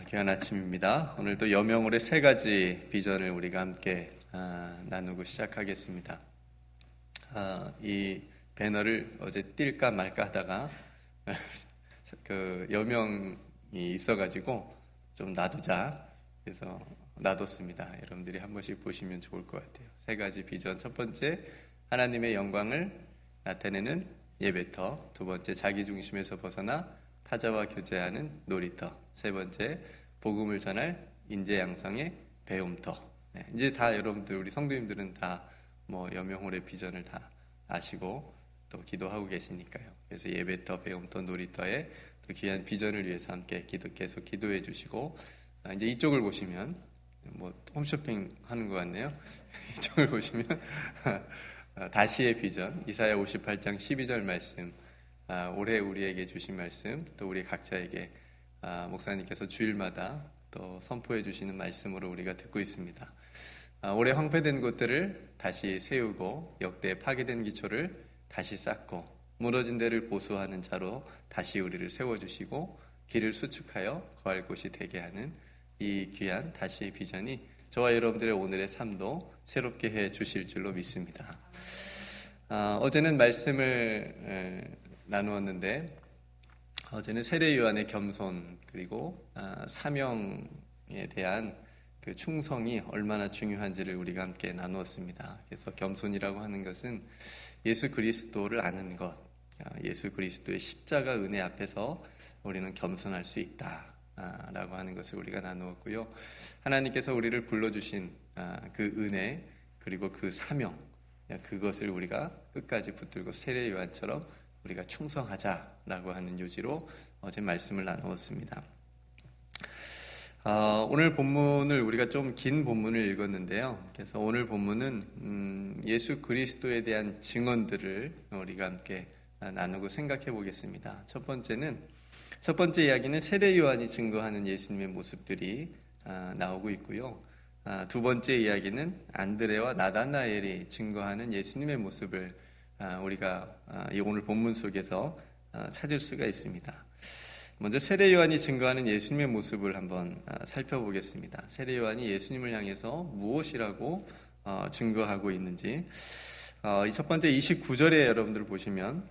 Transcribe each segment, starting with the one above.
귀한 아침입니다. 오늘도 여명월의 세 가지 비전을 우리가 함께 나누고 시작하겠습니다. 이 배너를 어제 띨까 말까 하다가 그 여명이 있어가지고 좀 놔두자 그래서 놔뒀습니다. 여러분들이 한 번씩 보시면 좋을 것 같아요. 세 가지 비전. 첫 번째, 하나님의 영광을 나타내는 예배터. 두 번째, 자기 중심에서 벗어나 타자와 교제하는 놀이터. 세 번째, 복음을 전할 인재 양성의 배움터. 이제 다 여러분들, 우리 성도님들은 다 여명홀의 비전을 다 아시고 또 기도하고 계시니까요. 그래서 예배터, 배움터, 놀이터에 또 귀한 비전을 위해서 함께 계속 기도해 주시고, 이제 이쪽을 보시면 홈쇼핑 하는 것 같네요. 이쪽을 보시면 다시의 비전, 이사야 58장 12절 말씀, 올해 우리에게 주신 말씀, 또 우리 각자에게 목사님께서 주일마다 또 선포해 주시는 말씀으로 우리가 듣고 있습니다. 올해 황폐된 곳들을 다시 세우고 역대 파괴된 기초를 다시 쌓고 무너진 데를 보수하는 자로 다시 우리를 세워주시고 길을 수축하여 거할 곳이 되게 하는 이 귀한 다시의 비전이 저와 여러분들의 오늘의 삶도 새롭게 해 주실 줄로 믿습니다. 어제는 말씀을 나누었는데, 어제는 세례 요한의 겸손 그리고 사명에 대한 그 충성이 얼마나 중요한지를 우리가 함께 나누었습니다. 그래서 겸손이라고 하는 것은 예수 그리스도를 아는 것, 예수 그리스도의 십자가 은혜 앞에서 우리는 겸손할 수 있다라고 하는 것을 우리가 나누었고요. 하나님께서 우리를 불러주신 그 은혜 그리고 그 사명, 그것을 우리가 끝까지 붙들고 세례 요한처럼 우리가 충성하자라고 하는 요지로 어제 말씀을 나누었습니다. 오늘 본문을 우리가 좀 긴 본문을 읽었는데요. 그래서 오늘 본문은 예수 그리스도에 대한 증언들을 우리가 함께 나누고 생각해 보겠습니다. 첫 번째 이야기는 세례 요한이 증거하는 예수님의 모습들이 나오고 있고요. 두 번째 이야기는 안드레와 나다나엘이 증거하는 예수님의 모습을 우리가 오늘 본문 속에서 찾을 수가 있습니다. 먼저 세례 요한이 증거하는 예수님의 모습을 한번 살펴보겠습니다. 세례 요한이 예수님을 향해서 무엇이라고 증거하고 있는지, 이 첫 번째 29절에 여러분들 보시면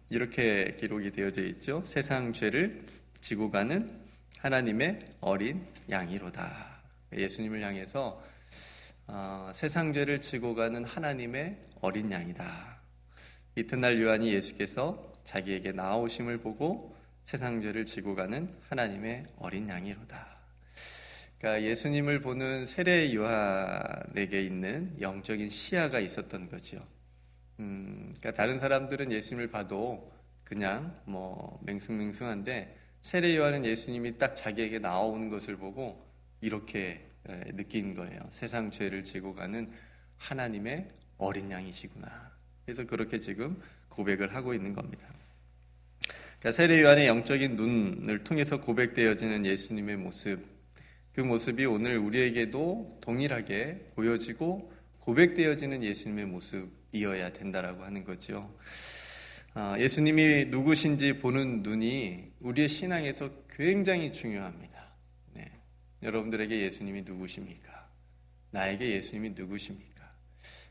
이렇게 기록이 되어져 있죠. 세상 죄를 지고 가는 하나님의 어린 양이로다. 예수님을 향해서 세상 죄를 지고 가는 하나님의 어린 양이다. 이튿날 요한이 예수께서 자기에게 나아오심을 보고 세상 죄를 지고 가는 하나님의 어린 양이로다. 그러니까 예수님을 보는 세례 요한에게 있는 영적인 시야가 있었던 거죠. 그러니까 다른 사람들은 예수님을 봐도 그냥 맹숭맹숭한데, 세례 요한은 예수님이 딱 자기에게 나오는 것을 보고 이렇게 느낀 거예요. 세상 죄를 지고 가는 하나님의 어린 양이시구나. 그래서 그렇게 지금 고백을 하고 있는 겁니다. 그러니까 세례 요한의 영적인 눈을 통해서 고백되어지는 예수님의 모습, 그 모습이 오늘 우리에게도 동일하게 보여지고 고백되어지는 예수님의 모습이어야 된다라고 하는 거죠. 예수님이 누구신지 보는 눈이 우리의 신앙에서 굉장히 중요합니다. 여러분들에게 예수님이 누구십니까? 나에게 예수님이 누구십니까?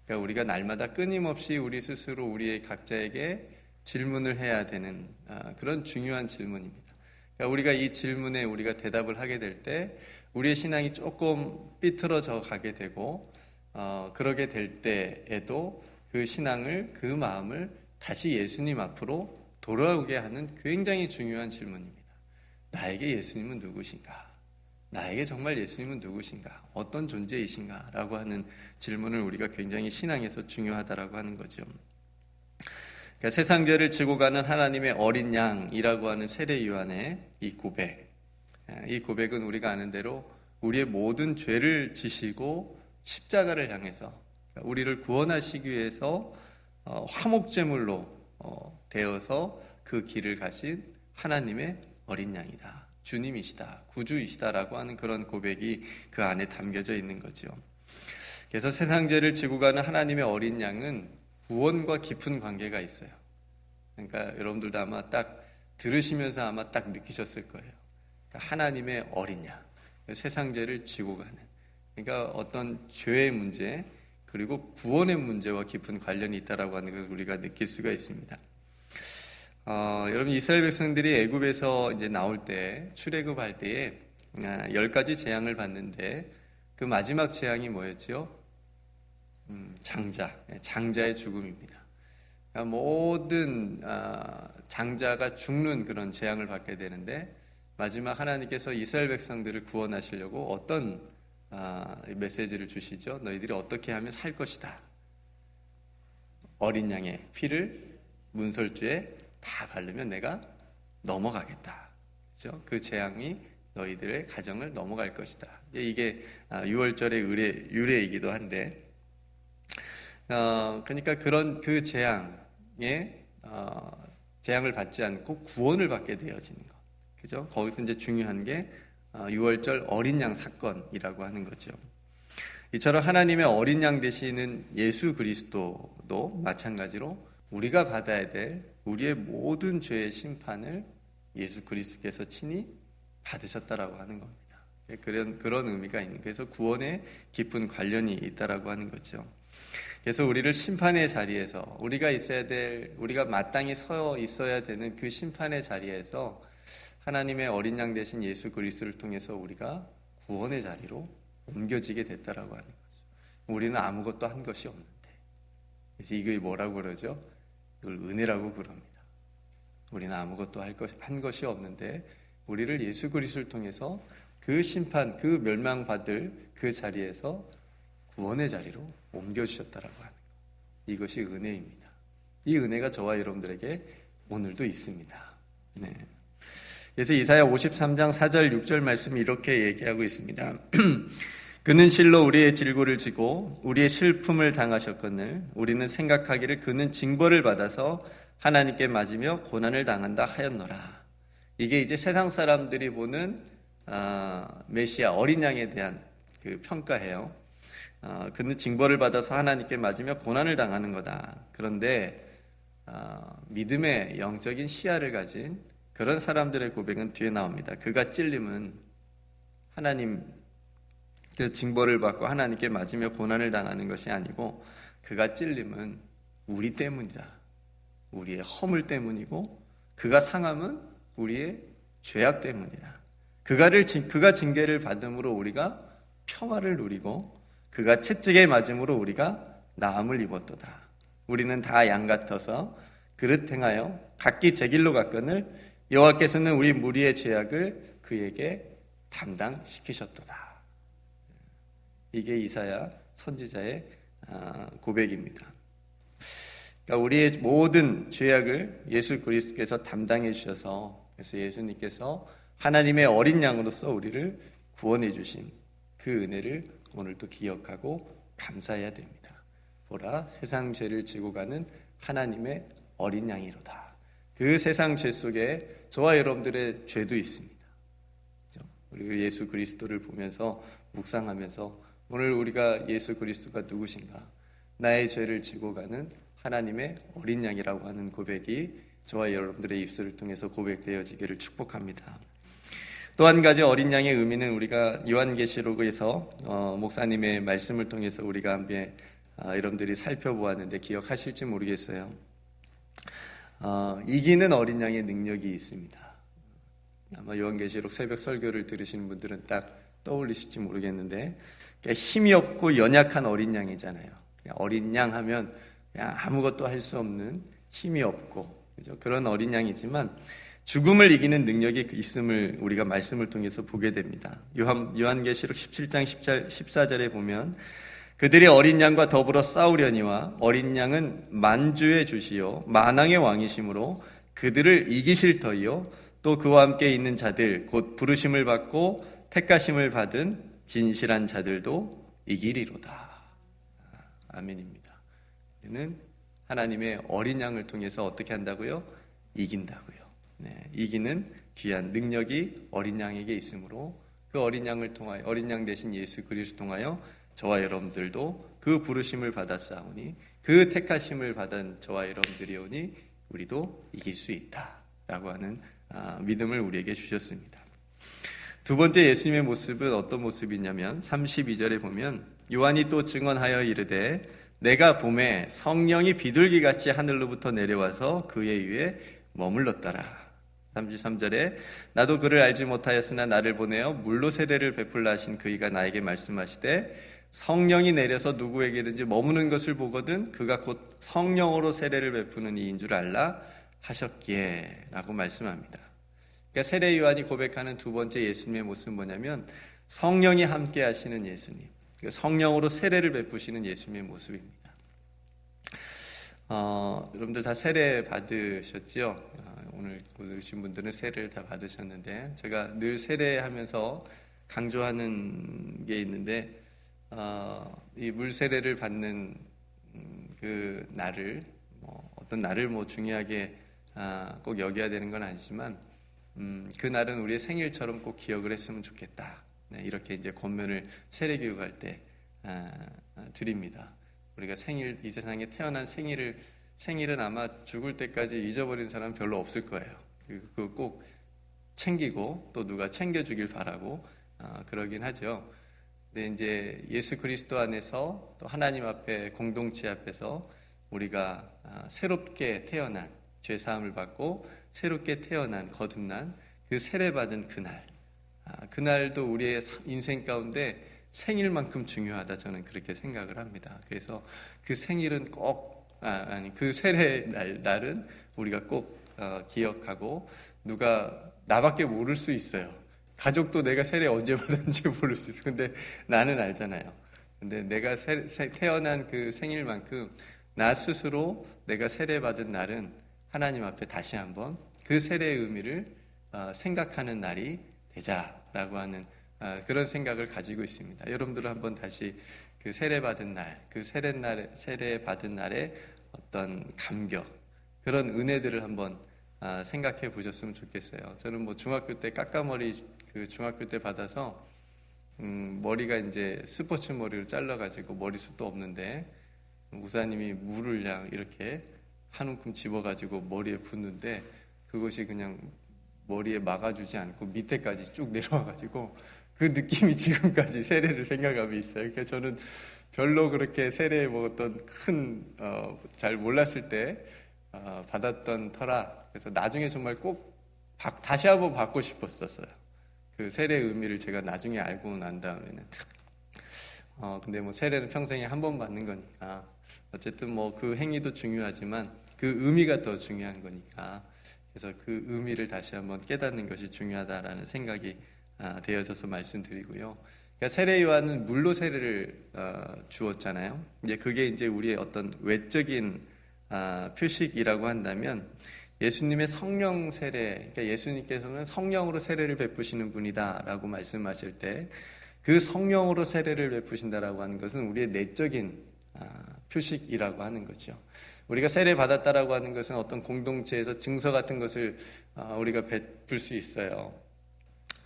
그러니까 우리가 날마다 끊임없이 우리 스스로 우리의 각자에게 질문을 해야 되는 그런 중요한 질문입니다. 그러니까 우리가 이 질문에 우리가 대답을 하게 될 때 우리의 신앙이 조금 삐뚤어져 가게 되고, 그러게 될 때에도 그 신앙을, 그 마음을 다시 예수님 앞으로 돌아오게 하는 굉장히 중요한 질문입니다. 나에게 예수님은 누구신가? 나에게 정말 예수님은 누구신가? 어떤 존재이신가? 라고 하는 질문을 우리가 굉장히 신앙에서 중요하다라고 하는 거죠. 그러니까 세상 죄를 지고 가는 하나님의 어린 양이라고 하는 세례 요한의 이 고백은 우리가 아는 대로 우리의 모든 죄를 지시고 십자가를 향해서 우리를 구원하시기 위해서 화목제물로 되어서 그 길을 가신 하나님의 어린 양이다. 주님이시다, 구주이시다라고 하는 그런 고백이 그 안에 담겨져 있는 거죠. 그래서 세상 죄를 지고 가는 하나님의 어린 양은 구원과 깊은 관계가 있어요. 그러니까 여러분들도 아마 딱 들으시면서 아마 딱 느끼셨을 거예요. 하나님의 어린 양, 세상 죄를 지고 가는, 그러니까 어떤 죄의 문제 그리고 구원의 문제와 깊은 관련이 있다라고 하는 것을 우리가 느낄 수가 있습니다. 여러분, 이스라엘 백성들이 애굽에서 이제 나올 때, 출애굽할 때에 10가지 재앙을 받는데 그 마지막 재앙이 뭐였죠? 장자의 죽음입니다. 그러니까 모든 장자가 죽는 그런 재앙을 받게 되는데, 마지막 하나님께서 이스라엘 백성들을 구원하시려고 어떤 메시지를 주시죠? 너희들이 어떻게 하면 살 것이다. 어린 양의 피를 문설주에 다 바르면 내가 넘어가겠다. 그렇죠? 그 재앙이 너희들의 가정을 넘어갈 것이다. 이게 6월절의 유래이기도 한데, 그러니까 그런 그 재앙을 받지 않고 구원을 받게 되어지는 것. 그죠? 거기서 이제 중요한 게 6월절 어린 양 사건이라고 하는 거죠. 이처럼 하나님의 어린 양 되시는 예수 그리스도도 마찬가지로 우리가 받아야 될 우리의 모든 죄의 심판을 예수 그리스도께서 친히 받으셨다라고 하는 겁니다. 그런 의미가 있는, 그래서 구원에 깊은 관련이 있다라고 하는 거죠. 그래서 우리를 심판의 자리에서 우리가 마땅히 서 있어야 되는 그 심판의 자리에서 하나님의 어린 양 되신 예수 그리스도를 통해서 우리가 구원의 자리로 옮겨지게 됐다라고 하는 거죠. 우리는 아무것도 한 것이 없는데, 그래서 이게 뭐라고 그러죠? 이걸 은혜라고 그럽니다. 우리는 아무것도 한 것이 없는데 우리를 예수 그리스도를 통해서 그 심판, 그 멸망받을 그 자리에서 구원의 자리로 옮겨주셨다라고 하는 것. 이것이 은혜입니다. 이 은혜가 저와 여러분들에게 오늘도 있습니다. 네. 그래서 이사야 53장 4절 6절 말씀이 이렇게 얘기하고 있습니다. 그는 실로 우리의 질고를 지고 우리의 슬픔을 당하셨거늘 우리는 생각하기를 그는 징벌을 받아서 하나님께 맞으며 고난을 당한다 하였노라. 이게 이제 세상 사람들이 보는 메시아 어린 양에 대한 그 평가예요. 그는 징벌을 받아서 하나님께 맞으며 고난을 당하는 거다. 그런데 믿음의 영적인 시야를 가진 그런 사람들의 고백은 뒤에 나옵니다. 그가 찔림은 하나님 그 징벌을 받고 하나님께 맞으며 고난을 당하는 것이 아니고, 그가 찔림은 우리 때문이다. 우리의 허물 때문이고, 그가 상함은 우리의 죄악 때문이다. 그가 징계를 받음으로 우리가 평화를 누리고, 그가 채찍에 맞음으로 우리가 나음을 입었도다. 우리는 다 양 같아서 그릇 행하여 각기 제 길로 갔거늘 여호와께서는 우리 무리의 죄악을 그에게 담당시키셨도다. 이게 이사야 선지자의 고백입니다. 그러니까 우리의 모든 죄악을 예수 그리스도께서 담당해 주셔서, 그래서 예수님께서 하나님의 어린 양으로서 우리를 구원해 주신 그 은혜를 오늘도 기억하고 감사해야 됩니다. 보라, 세상 죄를 지고 가는 하나님의 어린 양이로다. 그 세상 죄 속에 저와 여러분들의 죄도 있습니다. 우리 예수 그리스도를 보면서 묵상하면서 오늘 우리가 예수 그리스도가 누구신가, 나의 죄를 지고 가는 하나님의 어린 양이라고 하는 고백이 저와 여러분들의 입술을 통해서 고백되어지기를 축복합니다. 또 한 가지 어린 양의 의미는 우리가 요한계시록에서 목사님의 말씀을 통해서 우리가 함께 여러분들이 살펴보았는데 기억하실지 모르겠어요. 이기는 어린 양의 능력이 있습니다. 아마 요한계시록 새벽 설교를 들으시는 분들은 딱 떠올리실지 모르겠는데, 힘이 없고 연약한 어린 양이잖아요. 어린 양 하면 그냥 아무것도 할 수 없는, 힘이 없고, 그죠? 그런 어린 양이지만 죽음을 이기는 능력이 있음을 우리가 말씀을 통해서 보게 됩니다. 요한계시록 17장 14절에 보면 그들이 어린 양과 더불어 싸우려니와 어린 양은 만주의 주시요 만왕의 왕이시므로 그들을 이기실 터이요 또 그와 함께 있는 자들 곧 부르심을 받고 택하심을 받은 진실한 자들도 이기리로다. 아멘입니다. 우리는 하나님의 어린 양을 통해서 어떻게 한다고요? 이긴다고요. 네, 이기는 귀한 능력이 어린 양에게 있으므로 그 어린 양을 통하여, 어린 양 대신 예수 그리스도 통하여 저와 여러분들도 그 부르심을 받았사오니 그 택하심을 받은 저와 여러분들이오니 우리도 이길 수 있다라고 하는 믿음을 우리에게 주셨습니다. 두 번째 예수님의 모습은 어떤 모습이냐면 32절에 보면 요한이 또 증언하여 이르되 내가 봄에 성령이 비둘기같이 하늘로부터 내려와서 그의 위에 머물렀더라. 33절에 나도 그를 알지 못하였으나 나를 보내어 물로 세례를 베풀라 하신 그이가 나에게 말씀하시되 성령이 내려서 누구에게든지 머무는 것을 보거든 그가 곧 성령으로 세례를 베푸는 이인 줄 알라 하셨기에 라고 말씀합니다. 그러니까 세례 요한이 고백하는 두 번째 예수님의 모습은 뭐냐면 성령이 함께 하시는 예수님, 성령으로 세례를 베푸시는 예수님의 모습입니다. 여러분들 다 세례 받으셨죠? 오늘 오신 분들은 세례를 다 받으셨는데 제가 늘 세례하면서 강조하는 게 있는데 이 물 세례를 받는 그 날을 어떤 날을 중요하게 꼭 여겨야 되는 건 아니지만 그 날은 우리의 생일처럼 꼭 기억을 했으면 좋겠다. 네, 이렇게 이제 권면을 세례 교육할 때 드립니다. 우리가 이 세상에 태어난 생일은 아마 죽을 때까지 잊어버린 사람 별로 없을 거예요. 그거 꼭 챙기고 또 누가 챙겨주길 바라고 그러긴 하죠. 근데 이제 예수 그리스도 안에서 또 하나님 앞에 공동체 앞에서 우리가 새롭게 태어난 죄 사함을 받고 새롭게 태어난 거듭난 그 세례받은 그날, 그날도 우리의 인생 가운데 생일만큼 중요하다 저는 그렇게 생각을 합니다. 그래서 그 생일은 꼭 그 세례 날은 우리가 꼭 기억하고 누가 나밖에 모를 수 있어요. 가족도 내가 세례 언제 받았는지 모를 수 있어요. 근데 나는 알잖아요. 근데 내가 태어난 그 생일만큼 나 스스로 내가 세례 받은 날은 하나님 앞에 다시 한번 그 세례의 의미를 생각하는 날이 되자라고 하는 그런 생각을 가지고 있습니다. 여러분들은 한번 다시 그 세례 받은 날, 그 세례 받은 날의 어떤 감격, 그런 은혜들을 한번 생각해 보셨으면 좋겠어요. 저는 중학교 때 까까머리 중학교 때 받아서 머리가 이제 스포츠 머리로 잘라가지고 머리숱도 없는데 목사님이 물을 그냥 이렇게 한 움큼 집어가지고 머리에 붓는데 그것이 그냥 머리에 막아주지 않고 밑에까지 쭉 내려와가지고 그 느낌이 지금까지 세례를 생각하면 있어요. 그러니까 저는 별로 그렇게 세례에 어떤 잘 몰랐을 때 받았던 터라 그래서 나중에 정말 꼭 다시 한번 받고 싶었었어요. 그 세례의 의미를 제가 나중에 알고 난 다음에는 근데 세례는 평생에 한 번 받는 거니까 어쨌든 그 행위도 중요하지만 그 의미가 더 중요한 거니까 그래서 그 의미를 다시 한번 깨닫는 것이 중요하다라는 생각이 되어져서 말씀드리고요. 그러니까 세례 요한은 물로 세례를 주었잖아요. 이제 그게 이제 우리의 어떤 외적인 표식이라고 한다면 예수님의 성령 세례, 그러니까 예수님께서는 성령으로 세례를 베푸시는 분이다라고 말씀하실 때 그 성령으로 세례를 베푸신다라고 하는 것은 우리의 내적인 표식이라고 하는 거죠. 우리가 세례 받았다라고 하는 것은 어떤 공동체에서 증서 같은 것을 우리가 베풀 수 있어요.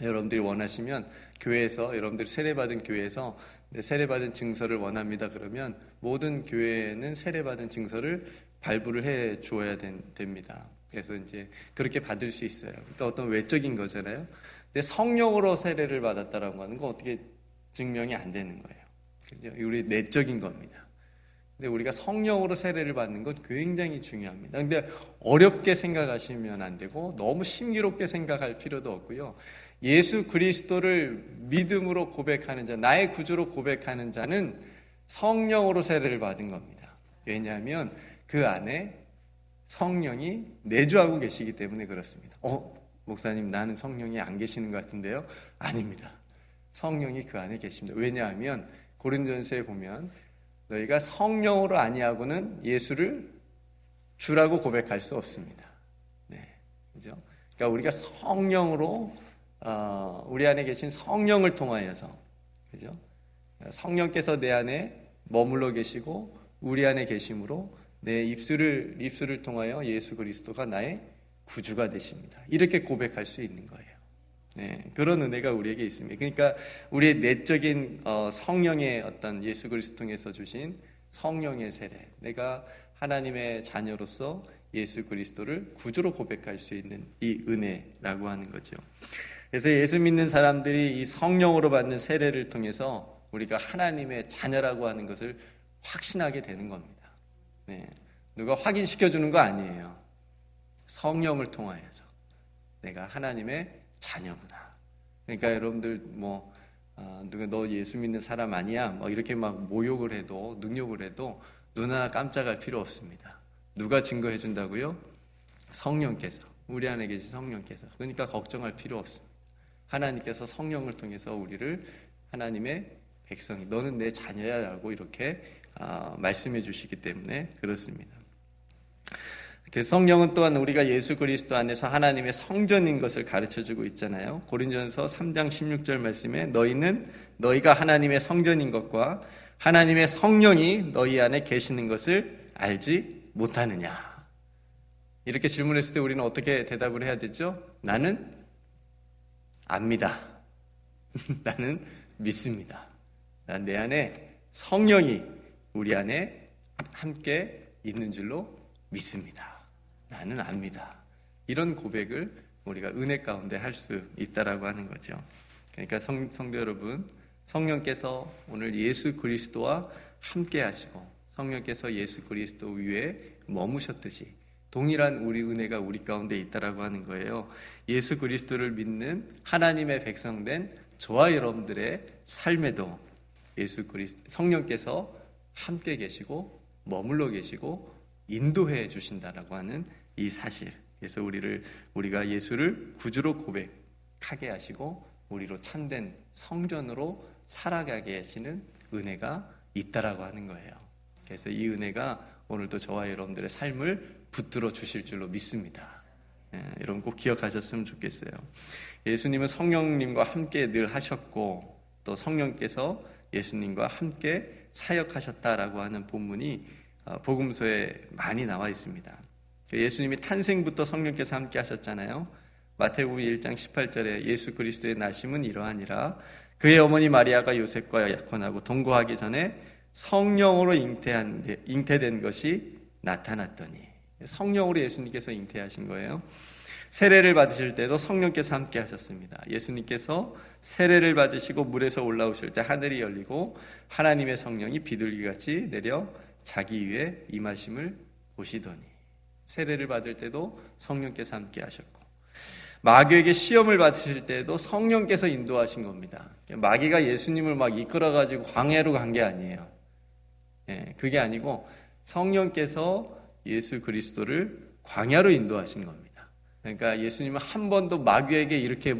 여러분들이 원하시면 교회에서 여러분들이 세례받은 교회에서 세례받은 증서를 원합니다. 그러면 모든 교회는 세례받은 증서를 발부를 해 주어야 됩니다. 그래서 이제 그렇게 받을 수 있어요. 그러니까 어떤 외적인 거잖아요. 근데 성령으로 세례를 받았다라고 하는 건 어떻게 증명이 안 되는 거예요. 우리 내적인 겁니다. 근데 우리가 성령으로 세례를 받는 건 굉장히 중요합니다. 근데 어렵게 생각하시면 안 되고 너무 신기롭게 생각할 필요도 없고요. 예수 그리스도를 믿음으로 고백하는 자, 나의 구주로 고백하는 자는 성령으로 세례를 받은 겁니다. 왜냐하면 그 안에 성령이 내주하고 계시기 때문에 그렇습니다. 목사님 나는 성령이 안 계시는 것 같은데요? 아닙니다. 성령이 그 안에 계십니다. 왜냐하면 고린도전서에 보면 너희가 성령으로 아니하고는 예수를 주라고 고백할 수 없습니다. 네, 그죠? 그러니까 우리가 성령으로 우리 안에 계신 성령을 통하여서, 그죠? 성령께서 내 안에 머물러 계시고 우리 안에 계심으로 내 입술을 통하여 예수 그리스도가 나의 구주가 되십니다. 이렇게 고백할 수 있는 거예요. 네, 그런 은혜가 우리에게 있습니다. 그러니까 우리의 내적인 성령의 어떤 예수 그리스도 통해서 주신 성령의 세례, 내가 하나님의 자녀로서 예수 그리스도를 구주로 고백할 수 있는 이 은혜라고 하는 거죠. 그래서 예수 믿는 사람들이 이 성령으로 받는 세례를 통해서 우리가 하나님의 자녀라고 하는 것을 확신하게 되는 겁니다. 네. 누가 확인시켜 주는 거 아니에요. 성령을 통하여서 내가 하나님의 자녀구나. 그러니까 여러분들 누가 너 예수 믿는 사람 아니야? 이렇게 막 모욕을 해도 능욕을 해도 눈 하나 깜짝할 필요 없습니다. 누가 증거해 준다고요? 성령께서, 우리 안에 계신 성령께서. 그러니까 걱정할 필요 없습니다. 하나님께서 성령을 통해서 우리를 하나님의 백성이, 너는 내 자녀야라고 이렇게 말씀해 주시기 때문에 그렇습니다. 성령은 또한 우리가 예수 그리스도 안에서 하나님의 성전인 것을 가르쳐주고 있잖아요. 고린도전서 3장 16절 말씀에 너희가 하나님의 성전인 것과 하나님의 성령이 너희 안에 계시는 것을 알지 못하느냐. 이렇게 질문했을 때 우리는 어떻게 대답을 해야 되죠? 나는 압니다. 나는 믿습니다. 내 안에 성령이 우리 안에 함께 있는 줄로 믿습니다. 나는 압니다. 이런 고백을 우리가 은혜 가운데 할 수 있다라고 하는 거죠. 그러니까 성도 여러분, 성령께서 오늘 예수 그리스도와 함께 하시고 성령께서 예수 그리스도 위에 머무셨듯이 동일한 우리 은혜가 우리 가운데 있다라고 하는 거예요. 예수 그리스도를 믿는 하나님의 백성된 저와 여러분들의 삶에도 예수 그리스도 성령께서 함께 계시고 머물러 계시고 인도해 주신다라고 하는 이 사실. 그래서 우리가 예수를 구주로 고백하게 하시고 우리로 참된 성전으로 살아가게 하시는 은혜가 있다라고 하는 거예요. 그래서 이 은혜가 오늘도 저와 여러분들의 삶을 붙들어 주실 줄로 믿습니다. 여러분 꼭 기억하셨으면 좋겠어요. 예수님은 성령님과 함께 늘 하셨고 또 성령께서 예수님과 함께 사역하셨다라고 하는 본문이 복음서에 많이 나와 있습니다. 예수님이 탄생부터 성령께서 함께 하셨잖아요. 마태복음 1장 18절에 예수 그리스도의 나심은 이러하니라. 그의 어머니 마리아가 요셉과 약혼하고 동거하기 전에 성령으로 잉태된 것이 나타났더니. 성령으로 예수님께서 잉태하신 거예요. 세례를 받으실 때도 성령께서 함께 하셨습니다. 예수님께서 세례를 받으시고 물에서 올라오실 때 하늘이 열리고 하나님의 성령이 비둘기같이 내려 자기 위에 임하심을 보시더니. 세례를 받을 때도 성령께서 함께 하셨고 마귀에게 시험을 받으실 때도 성령께서 인도하신 겁니다. 마귀가 예수님을 막 이끌어가지고 광야로 간 게 아니에요. 그게 아니고 성령께서 예수 그리스도를 광야로 인도하신 겁니다. 그러니까 예수님은 한 번도 마귀에게 이렇게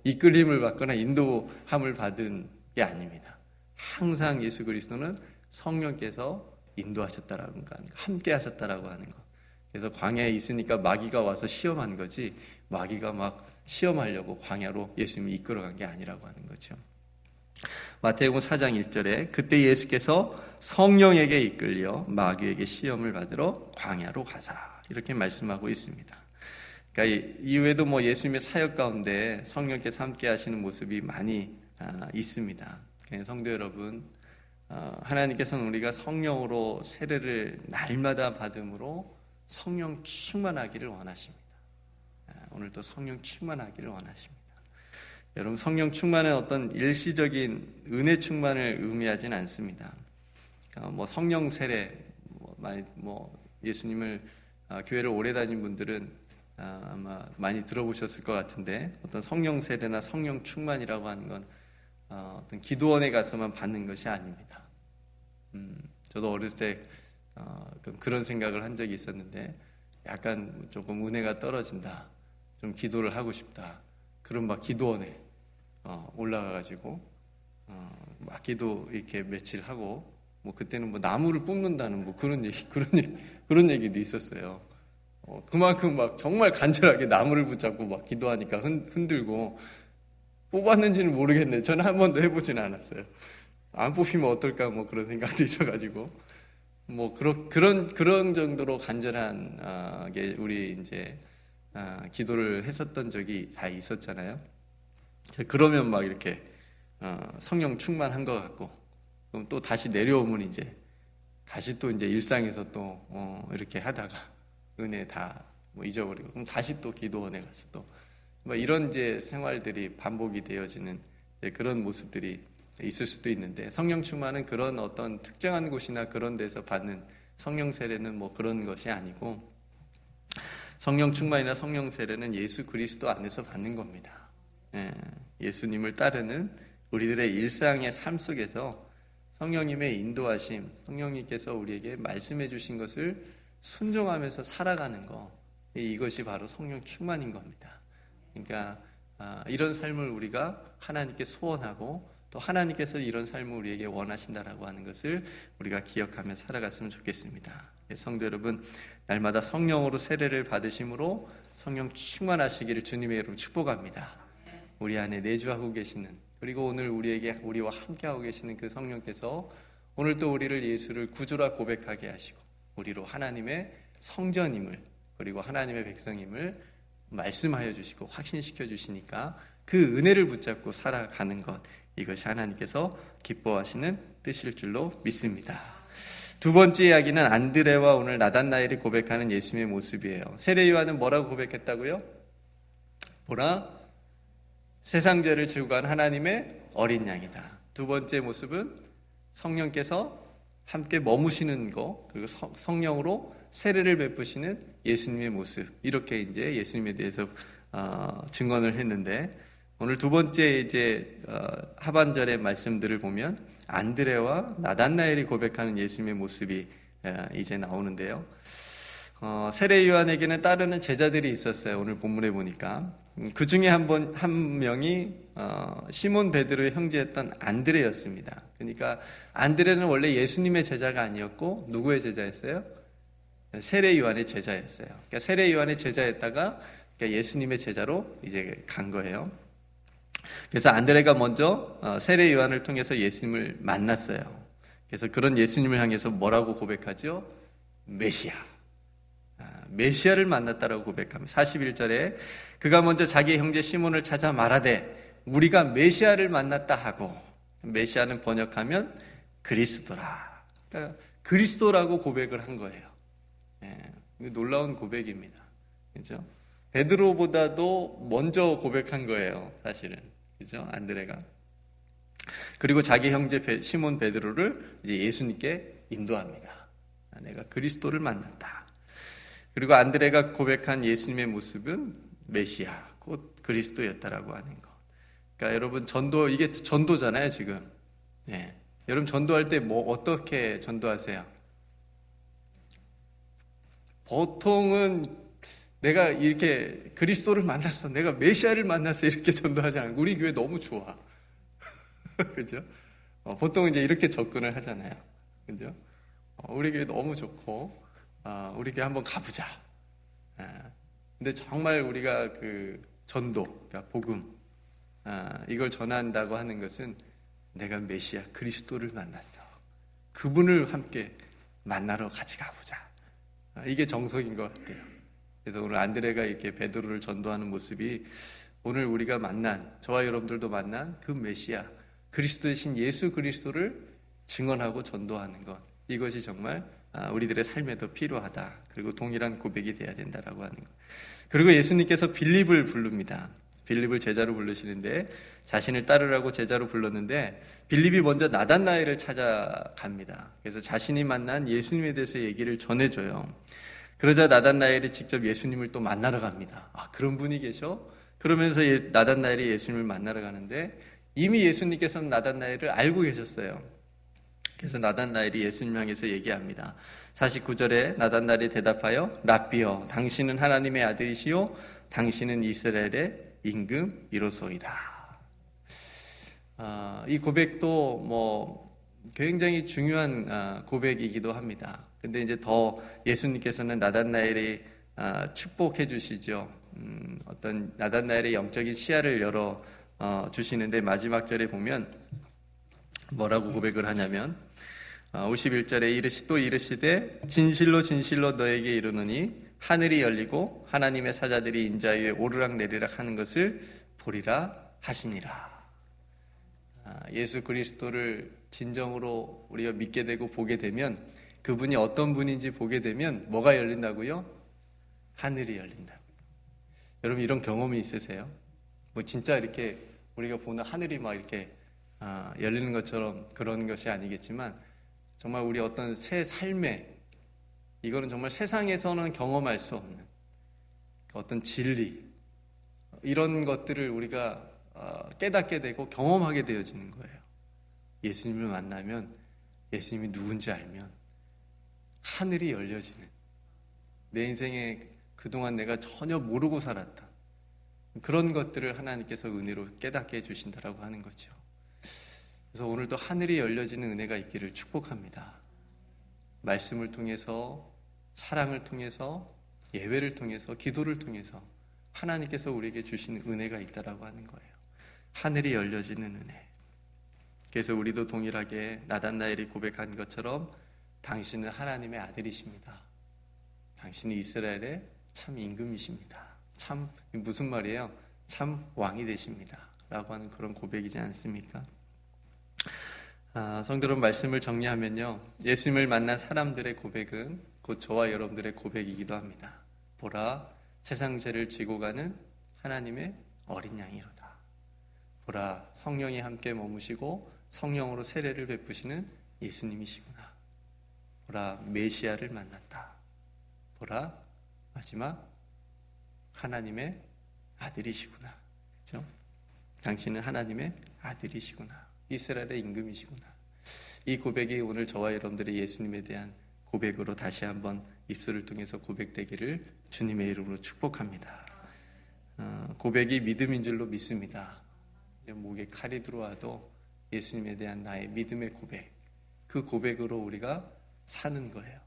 이끌림을 받거나 인도함을 받은 게 아닙니다. 항상 예수 그리스도는 성령께서 인도하셨다라는 거, 함께 하셨다라고 하는 거. 그래서 광야에 있으니까 마귀가 와서 시험한 거지 마귀가 막 시험하려고 광야로 예수님이 이끌어간 게 아니라고 하는 거죠. 마태복음 4장 1절에 그때 예수께서 성령에게 이끌려 마귀에게 시험을 받으러 광야로 가사 이렇게 말씀하고 있습니다. 그러니까 이후에도 예수님의 사역 가운데 성령께서 함께 하시는 모습이 많이 있습니다. 성도 여러분, 하나님께서는 우리가 성령으로 세례를 날마다 받음으로 성령 충만하기를 원하십니다. 오늘도 성령 충만하기를 원하십니다. 여러분, 성령 충만은 어떤 일시적인 은혜 충만을 의미하진 않습니다. 성령 세례, 예수님을 교회를 오래 다닌 분들은 아마 많이 들어보셨을 것 같은데 어떤 성령 세례나 성령 충만이라고 하는 건 어떤 기도원에 가서만 받는 것이 아닙니다. 저도 어릴 때 그런 생각을 한 적이 있었는데 약간 조금 은혜가 떨어진다, 좀 기도를 하고 싶다. 그럼 막 기도원에 올라가가지고 막 기도 이렇게 며칠 하고 그때는 나무를 뿜는다는 그런 얘기도 있었어요. 그만큼 막 정말 간절하게 나무를 붙잡고 막 기도하니까 흔들고 뽑았는지는 모르겠네. 저는 한 번도 해보진 않았어요. 안 뽑히면 어떨까 그런 생각도 있어가지고 그런 정도로 간절한 게 우리 이제 기도를 했었던 적이 다 있었잖아요. 그러면 막 이렇게 성령 충만한 것 같고 그럼 또 다시 내려오면 이제 다시 또 이제 일상에서 또 이렇게 하다가 은혜 다 잊어버리고 그럼 다시 또 기도원에 가서 또 뭐 이런 이제 생활들이 반복이 되어지는 그런 모습들이 있을 수도 있는데, 성령 충만은 그런 어떤 특정한 곳이나 그런 데서 받는 성령 세례는 뭐 그런 것이 아니고, 성령 충만이나 성령 세례는 예수 그리스도 안에서 받는 겁니다. 예수님을 따르는 우리들의 일상의 삶 속에서 성령님의 인도하심, 성령님께서 우리에게 말씀해 주신 것을 순종하면서 살아가는 것, 이것이 바로 성령 충만인 겁니다. 그러니까 이런 삶을 우리가 하나님께 소원하고, 또 하나님께서 이런 삶을 우리에게 원하신다라고 하는 것을 우리가 기억하며 살아갔으면 좋겠습니다. 성도 여러분, 날마다 성령으로 세례를 받으심으로 성령 충만하시기를 주님의 이름으로 축복합니다. 우리 안에 내주하고 계시는, 그리고 오늘 우리와 함께하고 계시는 그 성령께서 오늘 또 우리를 예수를 구주라 고백하게 하시고, 우리로 하나님의 성전임을, 그리고 하나님의 백성임을 말씀하여 주시고 확신시켜 주시니까 그 은혜를 붙잡고 살아가는 것, 이것이 하나님께서 기뻐하시는 뜻일 줄로 믿습니다. 두 번째 이야기는 안드레와 오늘 나단나엘이 고백하는 예수님의 모습이에요. 세례 요한은 뭐라고 고백했다고요? 보라, 세상 죄를 지고 간 하나님의 어린 양이다. 두 번째 모습은 성령께서 함께 머무시는 것, 그리고 성령으로 세례를 베푸시는 예수님의 모습, 이렇게 이제 예수님에 대해서 증언을 했는데, 오늘 두 번째 이제 하반절의 말씀들을 보면 안드레와 나단나엘이 고백하는 예수님의 모습이 이제 나오는데요. 세례 요한에게는 따르는 제자들이 있었어요. 오늘 본문에 보니까 그 중에 한 명이 시몬 베드로의 형제였던 안드레였습니다. 그러니까 안드레는 원래 예수님의 제자가 아니었고 누구의 제자였어요? 세례 요한의 제자였어요. 그러니까 세례 요한의 제자였다가 예수님의 제자로 이제 간 거예요. 그래서 안드레가 먼저 세례 요한을 통해서 예수님을 만났어요. 그래서 그런 예수님을 향해서 뭐라고 고백하죠? 메시아. 메시아를 만났다라고 고백합니다. 41절에 그가 먼저 자기 형제 시몬을 찾아 말하되 우리가 메시아를 만났다 하고, 메시아는 번역하면 그리스도라. 그러니까 그리스도라고 고백을 한 거예요. 놀라운 고백입니다. 그렇죠? 베드로보다도 먼저 고백한 거예요, 사실은. 그죠? 안드레가. 그리고 자기 형제 시몬 베드로를 이제 예수님께 인도합니다. 내가 그리스도를 만났다. 그리고 안드레가 고백한 예수님의 모습은 메시아, 곧 그리스도였다라고 하는 것. 그러니까 여러분, 이게 전도잖아요, 지금. 네. 여러분, 전도할 때 뭐 어떻게 전도하세요? 보통은 내가 이렇게 그리스도를 만났어, 내가 메시아를 만났어, 이렇게 전도하지 않아요. 우리 교회 너무 좋아. 그죠? 보통 이제 이렇게 접근을 하잖아요. 그죠? 우리 교회 너무 좋고, 우리 교회 한번 가보자. 근데 정말 우리가 그 전도, 그러니까 복음, 이걸 전한다고 하는 것은 내가 메시아 그리스도를 만났어, 그분을 함께 만나러 같이 가보자. 이게 정석인 것 같아요. 그래서 오늘 안드레가 이렇게 베드로를 전도하는 모습이 오늘 우리가 만난, 저와 여러분들도 만난 그 메시아 그리스도이신 예수 그리스도를 증언하고 전도하는 것, 이것이 정말 우리들의 삶에도 필요하다. 그리고 동일한 고백이 돼야 된다라고 하는 것. 그리고 예수님께서 빌립을 부릅니다. 빌립을 제자로 부르시는데, 자신을 따르라고 제자로 불렀는데 빌립이 먼저 나단나엘을 찾아갑니다. 그래서 자신이 만난 예수님에 대해서 얘기를 전해줘요. 그러자 나단나엘이 직접 예수님을 또 만나러 갑니다. 그런 분이 계셔? 그러면서 나단나엘이 예수님을 만나러 가는데 이미 예수님께서는 나단나엘을 알고 계셨어요. 그래서 나단나엘이 예수님 향해서 얘기합니다. 49절에 나단나엘이 대답하여 랍비여, 당신은 하나님의 아들이시요 당신은 이스라엘의 임금이로소이다. 이 고백도 뭐 굉장히 중요한 고백이기도 합니다. 근데 이제 더 예수님께서는 나단나엘이 축복해 주시죠. 어떤 나단나엘의 영적인 시야를 열어 주시는데, 마지막 절에 보면 뭐라고 고백을 하냐면 51절에 또 이르시되 진실로 진실로 너에게 이르노니 하늘이 열리고 하나님의 사자들이 인자 위에 오르락내리락 하는 것을 보리라 하시니라. 예수 그리스도를 진정으로 우리가 믿게 되고 보게 되면, 그분이 어떤 분인지 보게 되면 뭐가 열린다고요? 하늘이 열린다고요. 여러분 이런 경험이 있으세요? 뭐 진짜 이렇게 우리가 보는 하늘이 막 이렇게 열리는 것처럼 그런 것이 아니겠지만 정말 우리 어떤 새 삶에 이거는 정말 세상에서는 경험할 수 없는 어떤 진리 이런 것들을 우리가 깨닫게 되고 경험하게 되어지는 거예요. 예수님을 만나면 예수님이 누군지 알면 하늘이 열려지는 내 인생에 그동안 내가 전혀 모르고 살았던 그런 것들을 하나님께서 은혜로 깨닫게 해주신다라고 하는 거죠. 그래서 오늘도 하늘이 열려지는 은혜가 있기를 축복합니다. 말씀을 통해서 사랑을 통해서 예배를 통해서 기도를 통해서 하나님께서 우리에게 주시는 은혜가 있다라고 하는 거예요. 하늘이 열려지는 은혜. 그래서 우리도 동일하게 나단나엘이 고백한 것처럼 당신은 하나님의 아들이십니다. 당신이 이스라엘의 참 임금이십니다. 참 무슨 말이에요? 참 왕이 되십니다. 라고 하는 그런 고백이지 않습니까? 성도 여러분, 말씀을 정리하면요, 예수님을 만난 사람들의 고백은 곧 저와 여러분들의 고백이기도 합니다. 보라, 세상 죄를 지고 가는 하나님의 어린 양이로다. 보라, 성령이 함께 머무시고 성령으로 세례를 베푸시는 예수님이시구나. 보라, 메시아를 만났다. 보라, 마지막 하나님의 아들이시구나. 그렇죠? 당신은 하나님의 아들이시구나. 이스라엘의 임금이시구나. 이 고백이 오늘 저와 여러분들의 예수님에 대한 고백으로 다시 한번 입술을 통해서 고백되기를 주님의 이름으로 축복합니다. 고백이 믿음인 줄로 믿습니다. 목에 칼이 들어와도 예수님에 대한 나의 믿음의 고백, 그 고백으로 우리가 사는 거예요.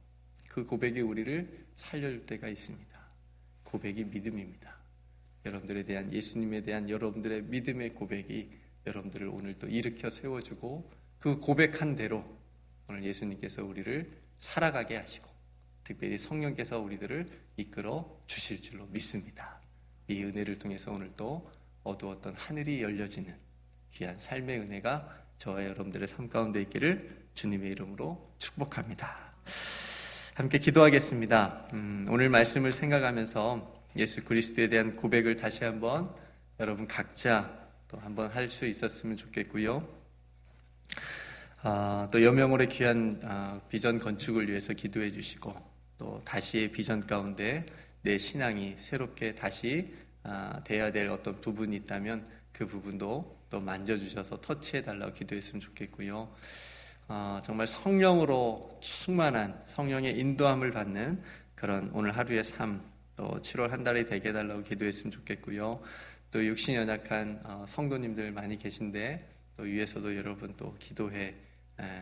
그 고백이 우리를 살려줄 때가 있습니다. 고백이 믿음입니다. 여러분들에 대한 예수님에 대한 여러분들의 믿음의 고백이 여러분들을 오늘 또 일으켜 세워주고 그 고백한 대로 오늘 예수님께서 우리를 살아가게 하시고 특별히 성령께서 우리들을 이끌어 주실 줄로 믿습니다. 이 은혜를 통해서 오늘 또 어두웠던 하늘이 열려지는 귀한 삶의 은혜가 저와 여러분들의 삶 가운데 있기를 주님의 이름으로 축복합니다. 함께 기도하겠습니다. 오늘 말씀을 생각하면서 예수 그리스도에 대한 고백을 다시 한번 여러분 각자 또 한번 할 수 있었으면 좋겠고요. 또 여명월의 귀한 비전 건축을 위해서 기도해 주시고 또 다시의 비전 가운데 내 신앙이 새롭게 다시 돼야 될 어떤 부분이 있다면 그 부분도 또 만져주셔서 터치해 달라고 기도했으면 좋겠고요. 정말 성령으로 충만한 성령의 인도함을 받는 그런 오늘 하루의 삶, 또 7월 한 달이 되게 해달라고 기도했으면 좋겠고요. 또 육신 연약한 성도님들 많이 계신데 또 위에서도 여러분 또 기도해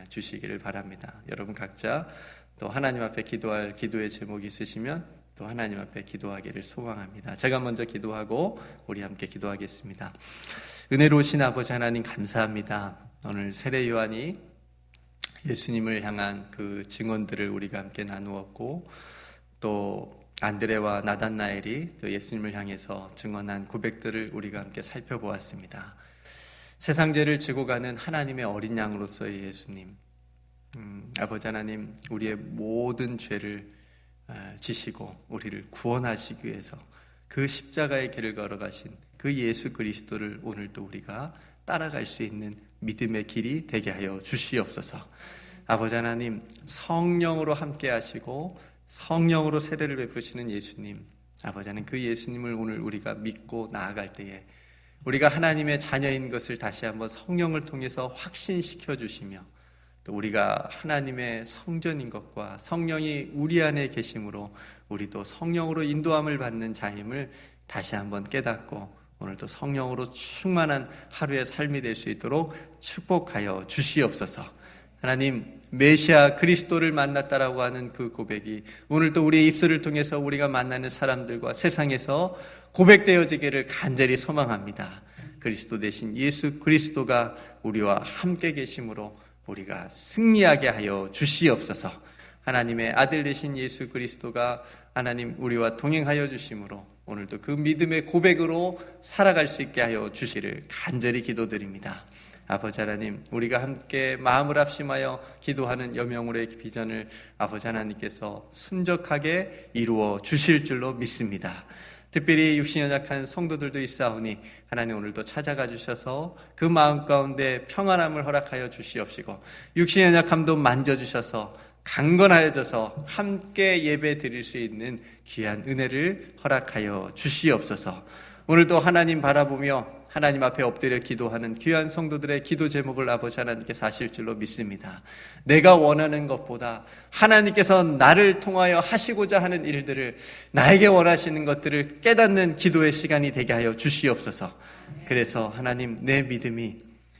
주시기를 바랍니다. 여러분 각자 또 하나님 앞에 기도할 기도의 제목이 있으시면 또 하나님 앞에 기도하기를 소망합니다. 제가 먼저 기도하고 우리 함께 기도하겠습니다. 은혜로우신 아버지 하나님 감사합니다. 오늘 세례 요한이 예수님을 향한 그 증언들을 우리가 함께 나누었고 또 안드레와 나단나엘이 또 예수님을 향해서 증언한 고백들을 우리가 함께 살펴보았습니다. 세상 죄를 지고 가는 하나님의 어린 양으로서의 예수님, 아버지 하나님, 우리의 모든 죄를 지시고 우리를 구원하시기 위해서 그 십자가의 길을 걸어가신 그 예수 그리스도를 오늘도 우리가 따라갈 수 있는 믿음의 길이 되게 하여 주시옵소서. 아버지 하나님, 성령으로 함께 하시고 성령으로 세례를 베푸시는 예수님, 아버지 하나님, 그 예수님을 오늘 우리가 믿고 나아갈 때에 우리가 하나님의 자녀인 것을 다시 한번 성령을 통해서 확신시켜 주시며 또 우리가 하나님의 성전인 것과 성령이 우리 안에 계심으로 우리도 성령으로 인도함을 받는 자임을 다시 한번 깨닫고 오늘도 성령으로 충만한 하루의 삶이 될 수 있도록 축복하여 주시옵소서. 하나님, 메시아 그리스도를 만났다라고 하는 그 고백이 오늘도 우리의 입술을 통해서 우리가 만나는 사람들과 세상에서 고백되어지기를 간절히 소망합니다. 그리스도 대신 예수 그리스도가 우리와 함께 계심으로 우리가 승리하게 하여 주시옵소서. 하나님의 아들 되신 예수 그리스도가 하나님 우리와 동행하여 주심으로 오늘도 그 믿음의 고백으로 살아갈 수 있게 하여 주시를 간절히 기도드립니다. 아버지 하나님, 우리가 함께 마음을 합심하여 기도하는 여명울의 비전을 아버지 하나님께서 순적하게 이루어 주실 줄로 믿습니다. 특별히 육신 연약한 성도들도 있사오니 하나님 오늘도 찾아가 주셔서 그 마음 가운데 평안함을 허락하여 주시옵시고 육신 연약함도 만져주셔서 강건하여져서 함께 예배 드릴 수 있는 귀한 은혜를 허락하여 주시옵소서. 오늘도 하나님 바라보며 하나님 앞에 엎드려 기도하는 귀한 성도들의 기도 제목을 아버지 하나님께서 아실 줄로 믿습니다. 내가 원하는 것보다 하나님께서 나를 통하여 하시고자 하는 일들을, 나에게 원하시는 것들을 깨닫는 기도의 시간이 되게 하여 주시옵소서. 그래서 하나님, 내 믿음이,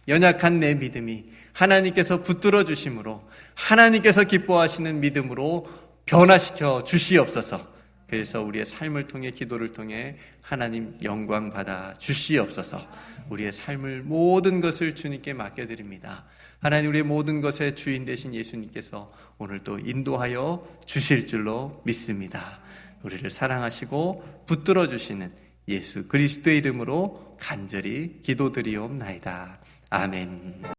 연약한 내 믿음이 하나님께서 붙들어 주심으로 하나님께서 기뻐하시는 믿음으로 변화시켜 주시옵소서. 그래서 우리의 삶을 통해, 기도를 통해 하나님 영광 받아 주시옵소서. 우리의 삶을 모든 것을 주님께 맡겨드립니다. 하나님, 우리의 모든 것의 주인 되신 예수님께서 오늘도 인도하여 주실 줄로 믿습니다. 우리를 사랑하시고 붙들어 주시는 예수 그리스도의 이름으로 간절히 기도드리옵나이다. 아멘.